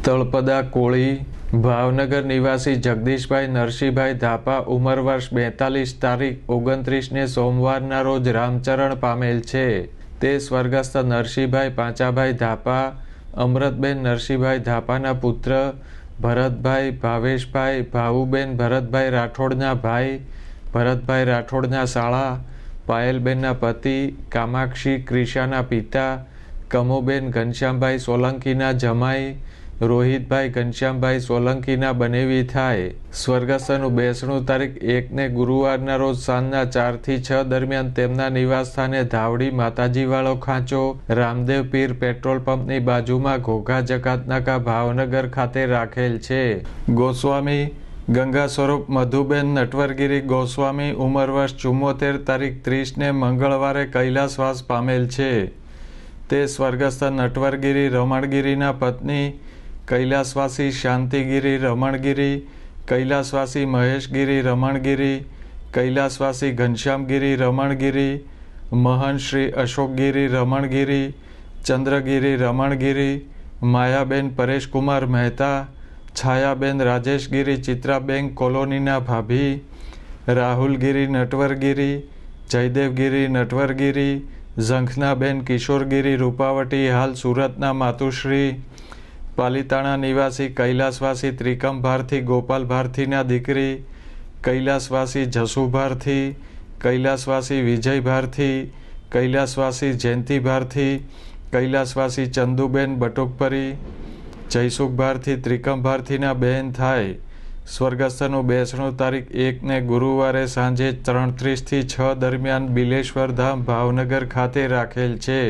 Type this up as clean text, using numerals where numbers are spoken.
તળપદા કોળી ભાવનગર નિવાસી જગદીશભાઈ નરસિંહભાઈ ધાપા ઉંમર વર્ષ 42 તારીખ 29ને સોમવારના રોજ રામચરણ પામેલ છે. તે સ્વર્ગસ્થ નરસિંહભાઈ પાંચાભાઈ ધાપા અમૃતબેન નરસિંહભાઈ ધાપાના પુત્ર, ભરતભાઈ ભાવેશભાઈ ભાવુબેન ભરતભાઈ રાઠોડના ભાઈ, ભરતભાઈ રાઠોડના શાળા, પાયલબેનના પતિ, કામાક્ષી ક્રિશાના પિતા, કમુબેન ઘનશ્યામભાઈ સોલંકીના જમાઈ, રોહિતભાઈ ઘનશ્યામભાઈ સોલંકીના બનેવી થાય. સ્વર્ગસ્થનું બેસણું તારીખ 1ને ગુરુવારના રોજ સાંજના 4 થી 6 દરમિયાન તેમના નિવાસસ્થાને ધાવડી માતાજીવાળો ખાંચો, રામદેવ પીર પેટ્રોલ પંપની બાજુમાં ઘોઘા જકાતનાકા ભાવનગર ખાતે રાખેલ છે. ગોસ્વામી ગંગા સ્વરૂપ મધુબેન નટવરગીરી ગોસ્વામી ઉંમર વર્ષ 74 તારીખ 30ને મંગળવારે કૈલાસવાસ પામેલ છે. તે સ્વર્ગસ્થ નટવરગીરી રમણગીરીના પત્ની, કૈલાસવાસી શાંતિગીરી રમણગીરી, કૈલાસવાસી મહેશગીરી રમણગીરી, કૈલાસવાસી ઘનશ્યામગીરી રમણગીરી, મહંત શ્રી અશોકગીરી રમણગીરી, ચંદ્રગીરી રમણગીરી, માયાબેન પરેશકુમાર મહેતા, છાયાબેન રાજેશગીરી ચિત્રાબેન કોલોનીના ભાભી, રાહુલગીરી નટવરગીરી, જયદેવગીરી નટવરગીરી, ઝંખનાબેન કિશોરગીરી રૂપાવટી હાલ સુરતના માતુશ્રી, પાલિતાણા નિવાસી કૈલાસવાસી ત્રિકમ ભારથી ગોપાલ ભારથીના દીકરી, કૈલાસવાસી જસુ ભારથી, કૈલાસવાસી વિજય ભારથી, કૈલાસવાસી જયંતિ ભારથી, કૈલાસવાસી ચંદુબેન બટુકપરી, જયસુખ ભારથી ત્રિકમ ભારથીના બહેન થાય. સ્વર્ગસ્થનું બેસણું તારીખ 1ને ગુરુવારે સાંજે 3:30 થી 6 દરમિયાન બિલેશ્વર ધામ ભાવનગર ખાતે રાખેલ છે.